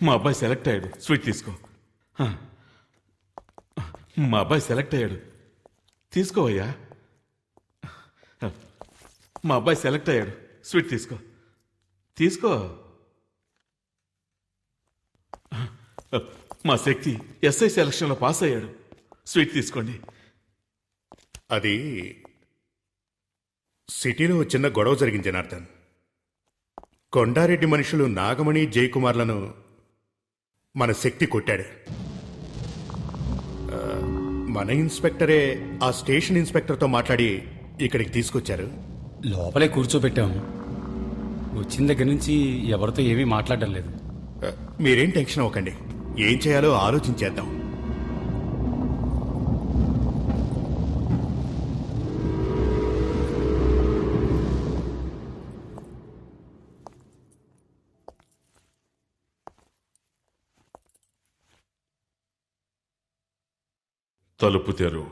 మా అబ్బాయి సెలెక్ట్ అయ్యాడు, స్వీట్ తీసుకో. మా అబ్బాయి సెలెక్ట్ అయ్యాడు, తీసుకోవయ్యా. మా అబ్బాయి సెలెక్ట్ అయ్యాడు, స్వీట్ తీసుకో. తీసుకో. మా శక్తి ఎస్ఐ సెలక్షన్లో పాస్ అయ్యాడు, స్వీట్ తీసుకోండి. అది సిటీలో చిన్న గొడవ జరిగింది జనార్దన్. కొండారెడ్డి మనుషులు నాగమణి జయకుమార్లను మన శక్తి కొట్టాడు. మన ఇన్స్పెక్టరే ఆ స్టేషన్ ఇన్స్పెక్టర్తో మాట్లాడి ఇక్కడికి తీసుకొచ్చారు. లోపలే కూర్చోబెట్టాము. వచ్చిన దగ్గర నుంచి ఎవరితో ఏమీ మాట్లాడడం లేదు. మీరేం టెన్షన్ అవ్వకండి, ఏం చేయాలో ఆలోచించేద్దాం. తలుపు తెరువు.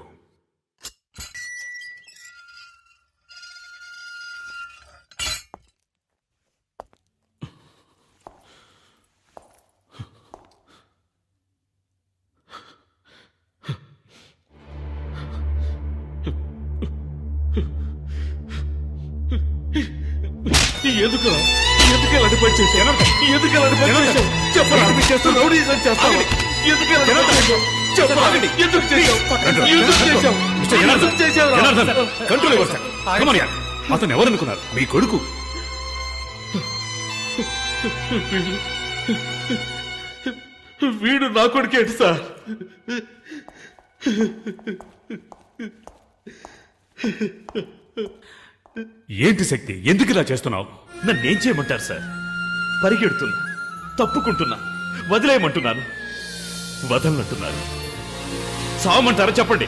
ఎందుకు ఎలాంటి పని చేశావు? ఎందుకు ఎలాంటి పని చేశావు? చెప్పరా? చేస్తావు రౌడీజం చేస్తావు? ఎందుకు ఎలాంటి పని చేశావు? చెప్పరా? ఎందుకు చేశావు? ఎందుకు చేశావు? కంట్రోల్ ఇవ్వండి సార్. Come on, yeah. అతను ఎవరనుకున్నారు? మీ కొడుకు. వీడు నా కొడుకేంటి సార్? ఏంటి శక్తి, ఎందుకు ఇలా చేస్తున్నావు? నన్నేం చేయమంటారు సార్? పరిగెడుతున్నా, తప్పుకుంటున్నా, వదిలేయమంటున్నాను, వదలనంటున్నారు. సావమంటారా చెప్పండి.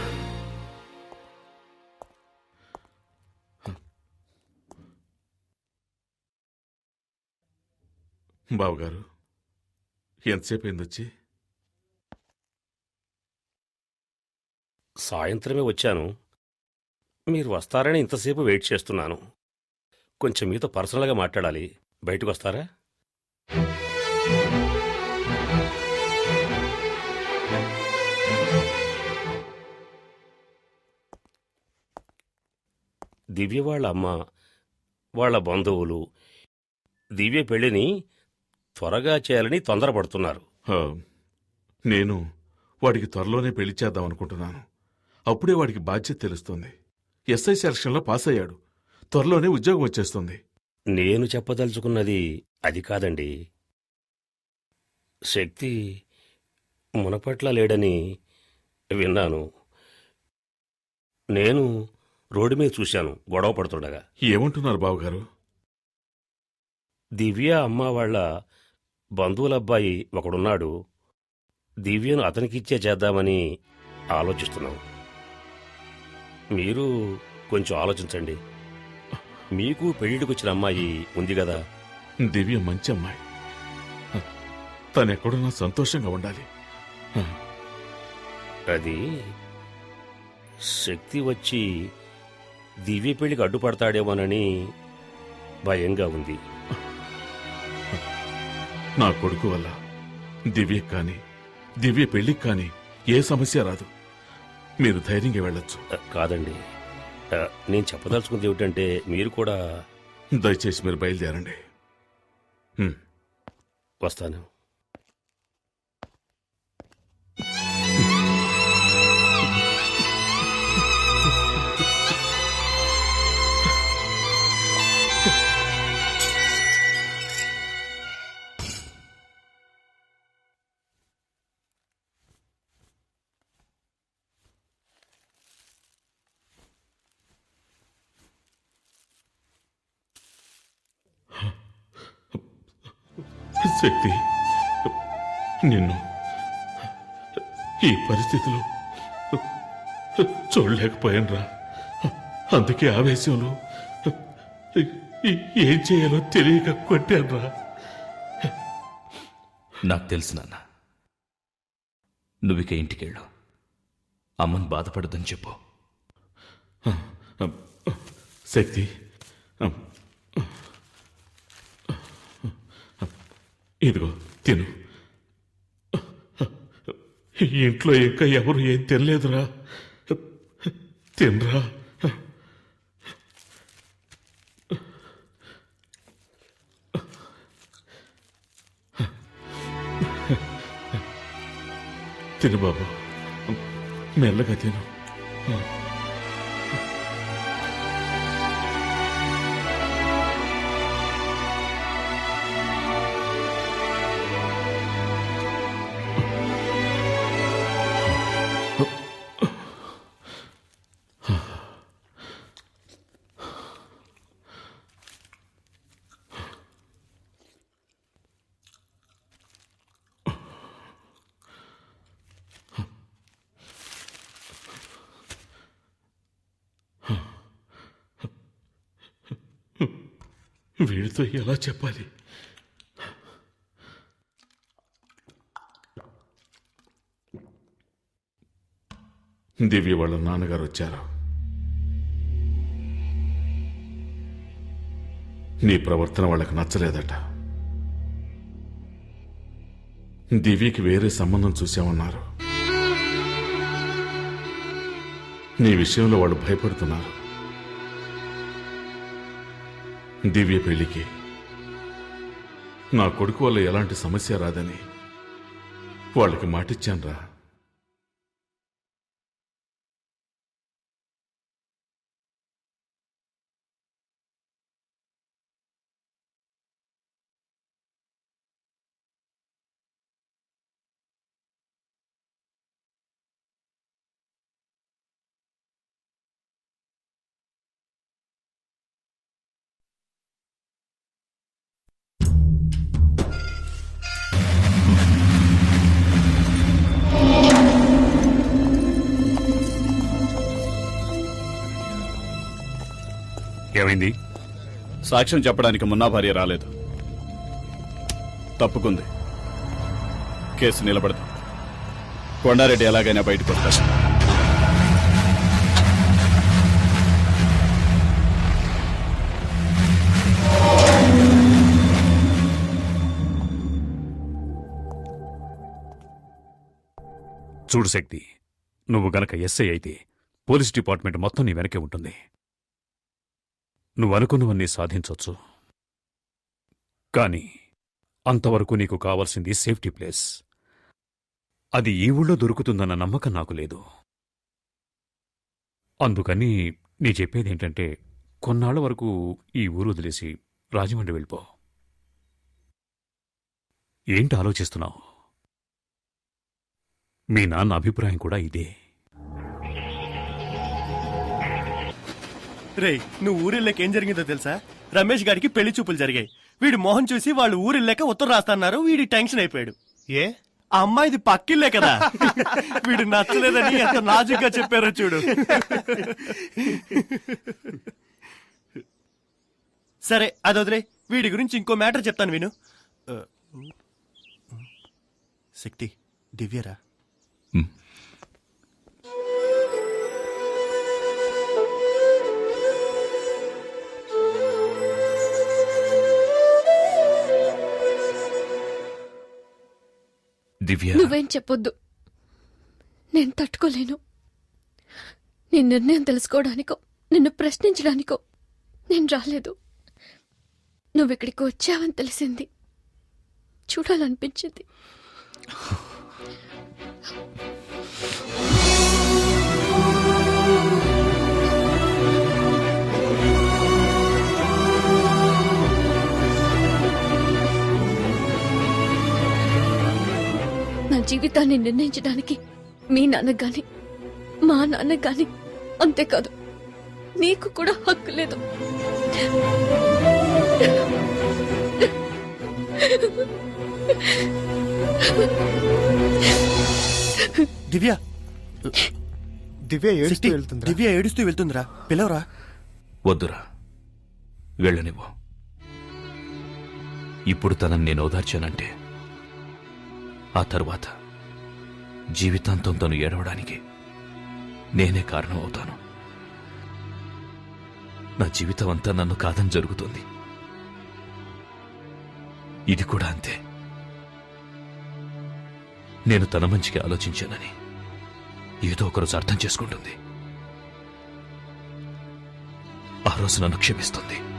బావగారు, ఎంతసేపు అయింది వచ్చి? సాయంత్రమే వచ్చాను. మీరు వస్తారని ఇంతసేపు వెయిట్ చేస్తున్నాను. కొంచెం మీతో పర్సనల్గా మాట్లాడాలి. బయటకు వస్తారా? దివ్య వాళ్ళ అమ్మ, వాళ్ళ బంధువులు దివ్య పెళ్లిని త్వరగా చేయాలని తొందరపడుతున్నారు. నేను వాడికి త్వరలోనే పెళ్లి చేద్దాం అనుకుంటున్నాను. అప్పుడే వాడికి బాధ్యత తెలుస్తుంది. ఎస్ఐ సెలక్షన్లో పాస్ అయ్యాడు, త్వరలోనే ఉద్యోగం వచ్చేస్తుంది. నేను చెప్పదలుచుకున్నది అది కాదండి. శక్తి మునపట్ల లేడని విన్నాను. నేను రోడ్డు మీద చూశాను గొడవ పడుతుండగా. ఏమంటున్నారు బావగారు? దివ్య అమ్మ వాళ్ళ బంధువులబ్బాయి ఒకడున్నాడు. దివ్యను అతనికిచ్చే చేద్దామని ఆలోచిస్తున్నాం. మీరు కొంచెం ఆలోచించండి. మీకు పెళ్లిడికొచ్చిన అమ్మాయి ఉంది కదా. దివ్య మంచి అమ్మాయి, తనెక్కడున్నా సంతోషంగా ఉండాలి. అది శక్తి వచ్చి దివ్య పెళ్లికి అడ్డుపడతాడేమోనని భయంగా ఉంది. నా కొడుకు వల్ల దివ్యకి కానీ దివ్య పెళ్లికి కానీ ఏ సమస్య రాదు. మీరు ధైర్యంగా వెళ్ళొచ్చు. కాదండి, నేను చెప్పదలుచుకుంది ఏమిటంటే మీరు కూడా. దయచేసి మీరు బయలుదేరండి. వస్తాను. శక్తి, నిన్ను ఈ పరిస్థితిలో చూడలేకపోయానురా. అందుకే ఆవేశంలో ఏం చేయాలో తెలియక కొట్టానురా. నాకు తెలుసు నాన్న. నువ్విక ఇంటికెళ్ళు, అమ్మని బాధపడద్దని చెప్పు. శక్తి, ఇదిగో తిను. ఈ ఇంట్లో ఇంకా ఎవరు ఏం తినలేదురా. తినరా. తిను బాబు, మెల్లగా తిను. వీడితో ఎలా చెప్పాలి? దివ్య వాళ్ళ నాన్నగారు వచ్చారు. నీ ప్రవర్తన వాళ్ళకి నచ్చలేదట. దివ్యకి వేరే సంబంధం చూసామన్నారు. నీ విషయంలో వాళ్ళు భయపడుతున్నారు. దివ్య పెళ్లికి నా కొడుకు వల్ల ఎలాంటి సమస్య రాదని వాళ్ళకి మాటిచ్చాన్రా. ఏమైంది? సాక్ష్యం చెప్పడానికి మున్నా భార్య రాలేదు, తప్పుకుంది. కేసు నిలబడదు. కొండారెడ్డి ఎలాగైనా బయటకు వస్తాడు. చూడు శక్తి, నువ్వు గనక ఎస్ఐ అయితే పోలీస్ డిపార్ట్మెంట్ మొత్తం నీ వెనకే ఉంటుంది. నువ్వనుకున్నవన్నీ సాధించొచ్చు, కానీ అంతవరకు నీకు కావాల్సింది సేఫ్టీ ప్లేస్. అది ఈ ఊళ్ళో దొరుకుతుందన్న నమ్మకం నాకు లేదు. అందుకని నీ చెప్పేదేంటంటే కొన్నాళ్ల వరకు ఈ ఊరు వదిలేసి రాజమండ్రి వెళ్ళిపో. ఏంటి ఆలోచిస్తున్నావు? మీ నాన్న అభిప్రాయం కూడా ఇదే. రేయ్, నువ్వు ఊరిల్లేక ఏం జరిగిందో తెలుసా? రమేష్ గారికి పెళ్లి చూపులు జరిగాయి. వీడు మోహన్ చూసి వాళ్ళు ఊరిల్లేక ఉత్తరం రాస్తన్నారు. వీడి టెన్షన్ అయిపోయాడు. ఏ ఆ అమ్మాయిది పక్కిల్లే కదా. వీడు నచ్చలేదని ఎంత నాజుగ్గా చెప్పారో చూడు. సరే అది వదిలే, వీడి గురించి ఇంకో మ్యాటర్ చెప్తాను విను. శక్తి, దివ్యరా? దివ్య, నువ్వేం చెప్పొద్దు, నేను తట్టుకోలేను. నీ నిర్ణయం తెలుసుకోవడానికో నిన్ను ప్రశ్నించడానికో నేను రాలేదు. నువ్విక్కడికి వచ్చావని తెలిసింది, చూడాలనిపించింది. నా జీవితాన్ని నిర్ణయించడానికి మీ నాన్నకు గాని మా నాన్నకు గాని, అంతేకాదు నీకు కూడా హక్కు లేదు. దివ్య దివ్య ఏడుస్తూ శక్తి, వెళ్తుందా? దివ్య ఏడుస్తూ వెళ్తుందిరా. పిలవరా. వద్దురా, వెళ్ళనివ్వు. ఇప్పుడు తనని నేను ఓదార్చానంటే ఆ తరువాత జీవితాంతం తను ఏడవడానికి నేనే కారణం అవుతాను. నా జీవితం అంతా నన్ను కాదని జరుగుతుంది. ఇది కూడా అంతే. నేను తన మంచికి ఆలోచించానని ఏదో ఒకరోజు అర్థం చేసుకుంటుంది. ఆ రోజు నన్ను క్షమిస్తుంది.